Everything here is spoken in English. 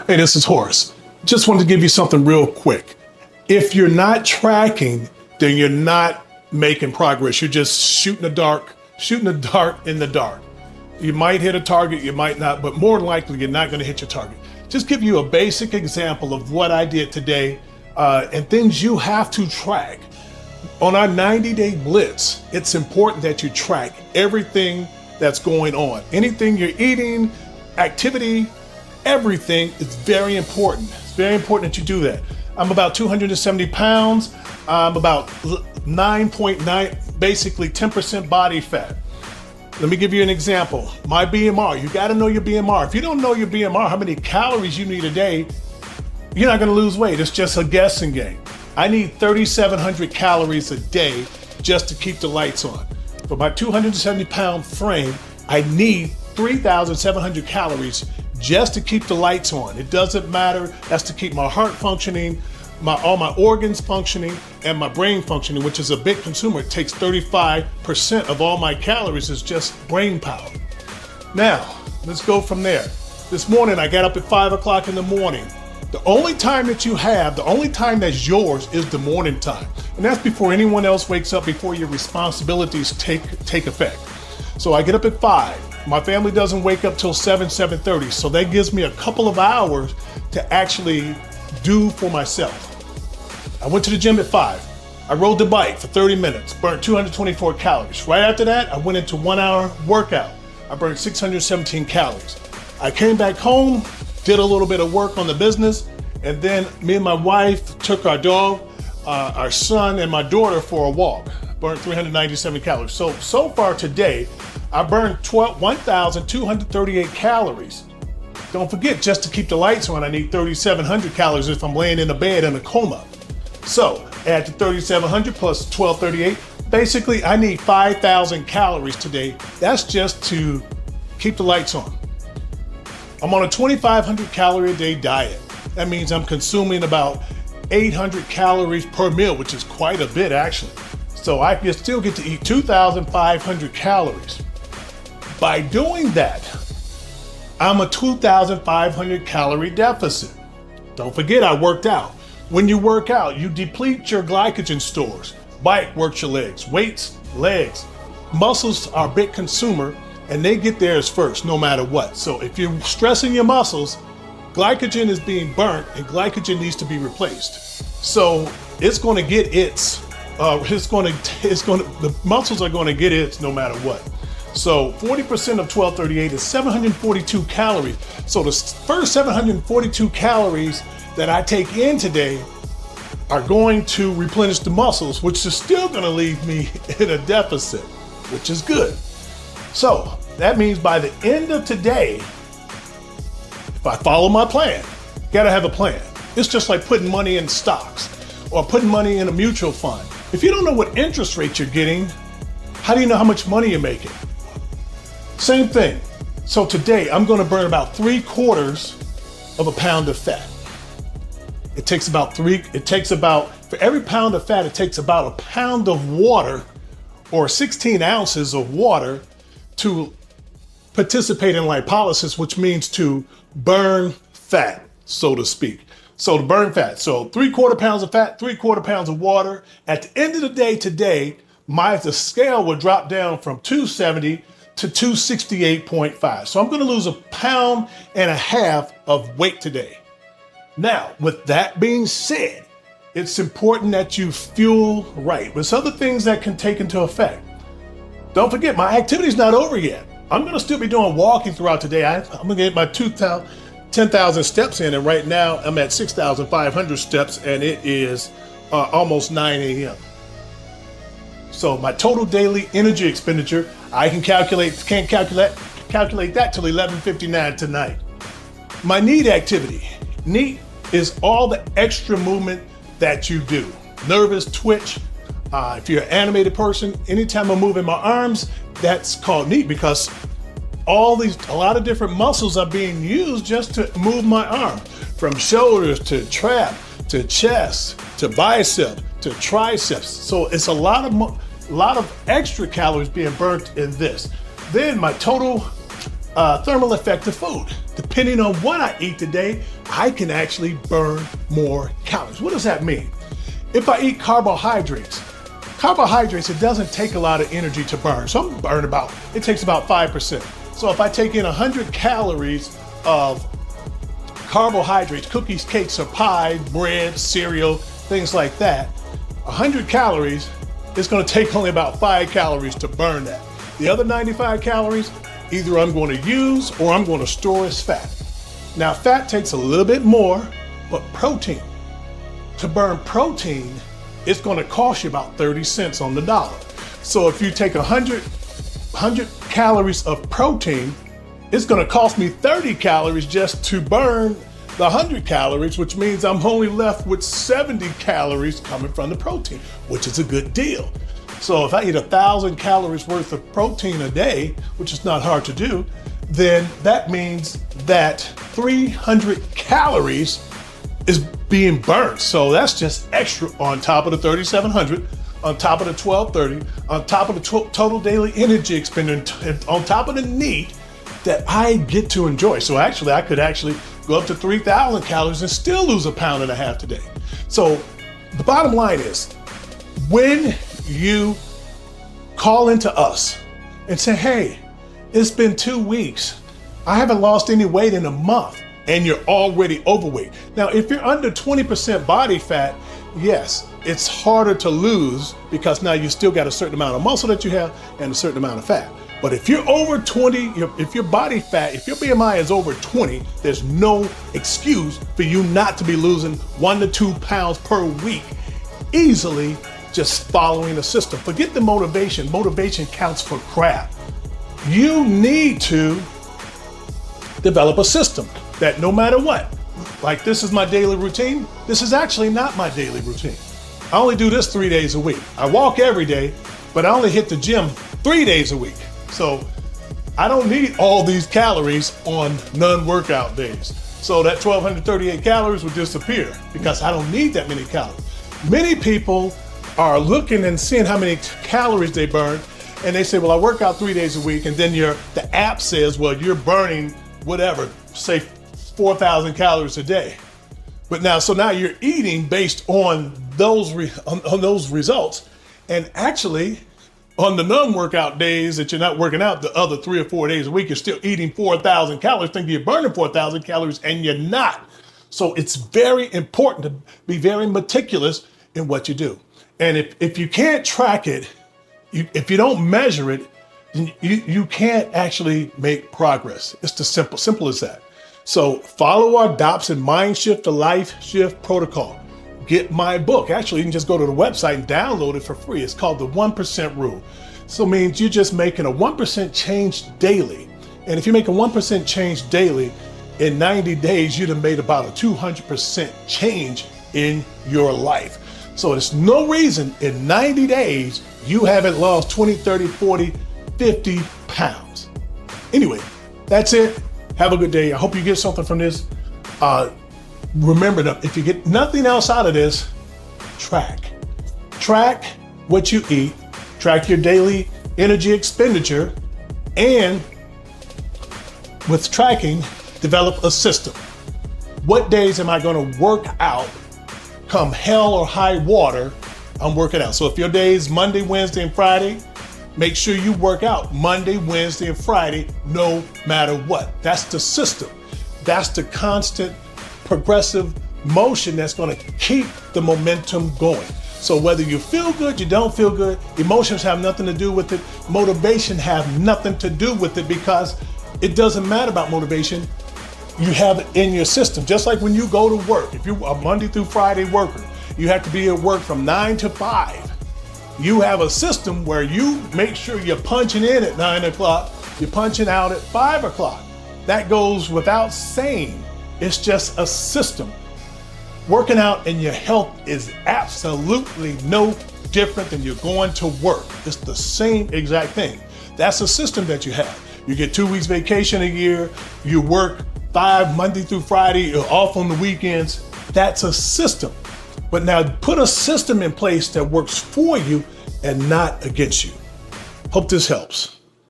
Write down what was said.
Hey, this is Horace. Just wanted to give you something real quick. If you're not tracking, then you're not making progress. You're just shooting the dart in the dark. You might hit a target, you might not, but more than likely you're not going to hit your target. Just give you a basic example of what I did today and things you have to track. On our 90-day blitz, it's important that you track everything that's going on. Anything you're eating, activity, everything is very important. It's very important that you do that. I'm about 270 pounds. I'm about 9.9, basically 10% body fat. Let me give you an example. My BMR, you gotta know your BMR. If you don't know your BMR, how many calories you need a day, you're not gonna lose weight. It's just a guessing game. I need 3,700 calories a day just to keep the lights on. For my 270 pound frame, I need 3,700 calories just to keep the lights on. It doesn't matter, that's to keep my heart functioning, all my organs functioning, and my brain functioning, which is a big consumer. It takes 35% of all my calories is just brain power. Now, let's go from there. This morning, I got up at 5 o'clock in the morning. The only time that you have, the only time that's yours is the morning time. And that's before anyone else wakes up, before your responsibilities take effect. So I get up at 5. My family doesn't wake up till 7:30. So that gives me a couple of hours to actually do for myself. I went to the gym at 5. I rode the bike for 30 minutes, burned 224 calories. Right after that, I went into 1 hour workout. I burned 617 calories. I came back home, did a little bit of work on the business, and then me and my wife took our dog, our son, and my daughter for a walk. Burned 397 calories. So far today, I burned 1,238 calories. Don't forget, just to keep the lights on, I need 3,700 calories if I'm laying in a bed in a coma. So add to 3,700 plus 1,238. Basically, I need 5,000 calories today. That's just to keep the lights on. I'm on a 2,500 calorie a day diet. That means I'm consuming about 800 calories per meal, which is quite a bit actually. So I can still get to eat 2,500 calories. By doing that, I'm a 2,500 calorie deficit. Don't forget, I worked out. When you work out, you deplete your glycogen stores. Bike works your legs, weights, legs. Muscles are a big consumer and they get theirs first no matter what. So if you're stressing your muscles, glycogen is being burnt and glycogen needs to be replaced. So it's going to get the muscles are going to get its no matter what. So 40% of 1,238 is 742 calories. So the first 742 calories that I take in today are going to replenish the muscles, which is still going to leave me in a deficit, which is good. So that means by the end of today, if I follow my plan, gotta have a plan. It's just like putting money in stocks or putting money in a mutual fund. If you don't know what interest rate you're getting, how do you know how much money you're making? Same thing. So today I'm going to burn about 3/4 of a pound of fat. For every pound of fat, it takes about a pound of water or 16 ounces of water to participate in lipolysis, which means to burn fat, so to speak. So to burn fat, so 3/4 pounds of fat, 3/4 pounds of water. At the end of the day today, the scale will drop down from 270 to 268.5. So I'm going to lose 1.5 pounds of weight today. Now, with that being said, it's important that you fuel right. There's other things that can take into effect. Don't forget, my activity's not over yet. I'm going to still be doing walking throughout today. I'm going to get my 10,000 steps in, and right now I'm at 6,500 steps, and it is almost 9 a.m. So my total daily energy expenditure, can't calculate that till 11:59 tonight. My NEAT activity. NEAT is all the extra movement that you do. Nervous twitch. If you're an animated person, anytime I'm moving my arms, that's called NEAT, because a lot of different muscles are being used just to move my arm, from shoulders to trap to chest to bicep to triceps. So it's a lot of extra calories being burnt in this. Then my total thermal effect of food. depending on what I eat today, I can actually burn more calories. What does that mean? If I eat carbohydrates, it doesn't take a lot of energy to burn. So it takes about 5%. So if I take in 100 calories of carbohydrates, cookies, cakes, or pie, bread, cereal, things like that, 100 calories is going to take only about 5 calories to burn that. The other 95 calories, either I'm going to use or I'm going to store as fat. Now, fat takes a little bit more, but protein, to burn protein, it's going to cost you about 30 cents on the dollar. So if you take 100 calories of protein, it's going to cost me 30 calories just to burn the 100 calories, which means I'm only left with 70 calories coming from the protein, which is a good deal. So if I eat 1,000 calories worth of protein a day, which is not hard to do, then that means that 300 calories is being burnt. So that's just extra on top of the 3,700, on top of the 1,230, on top of the total daily energy expenditure, on top of the need that I get to enjoy. So actually, I could actually go up to 3,000 calories and still lose 1.5 pounds today. So the bottom line is, when you call into us and say, hey, it's been 2 weeks, I haven't lost any weight in a month, and you're already overweight. Now, if you're under 20% body fat, yes, it's harder to lose because now you still got a certain amount of muscle that you have and a certain amount of fat. But if you're over 20, if your body fat, if your BMI is over 20, there's no excuse for you not to be losing 1 to 2 pounds per week easily, just following a system. Forget the motivation. Motivation counts for crap. You need to develop a system that no matter what, like this is my daily routine, this is actually not my daily routine. I only do this 3 days a week. I walk every day, but I only hit the gym 3 days a week. So I don't need all these calories on non-workout days. So that 1,238 calories would disappear because I don't need that many calories. Many people are looking and seeing how many calories they burn, and they say, well, I work out 3 days a week, and then the app says, well, you're burning whatever, say 4,000 calories a day. But now you're eating based on those results, and actually, on the non-workout days that you're not working out, the other 3 or 4 days a week, you're still eating 4,000 calories, thinking you're burning 4,000 calories, and you're not. So it's very important to be very meticulous in what you do. And if you can't track it, if you don't measure it, you can't actually make progress. It's the simple as that. So follow our Dobson Mind Shift to Life Shift protocol. Get my book. Actually, you can just go to the website and download it for free. It's called the 1% Rule. So it means you're just making a 1% change daily. And if you make a 1% change daily, in 90 days, you'd have made about a 200% change in your life. So there's no reason in 90 days you haven't lost 20, 30, 40, 50 pounds. Anyway, that's it. Have a good day. I hope you get something from this. Remember that if you get nothing else out of this, track what you eat, track your daily energy expenditure, and with tracking, develop a system. What days am I going to work out? Come hell or high water, I'm working out. So if your day is Monday, Wednesday, and Friday, make sure you work out Monday, Wednesday, and Friday, no matter what. That's the system. That's the constant progressive motion that's going to keep the momentum going. So whether you feel good, you don't feel good, emotions have nothing to do with it. Motivation have nothing to do with it, because it doesn't matter about motivation. You have it in your system. Just like when you go to work, if you're a Monday through Friday worker, you have to be at work from 9 to 5. You have a system where you make sure you're punching in at 9 o'clock, you're punching out at 5 o'clock. That goes without saying. It's just a system. Working out in your health is absolutely no different than you're going to work. It's the same exact thing. That's a system that you have. You get 2 weeks vacation a year, you work 5 Monday through Friday, you're off on the weekends. That's a system. But now put a system in place that works for you and not against you. Hope this helps.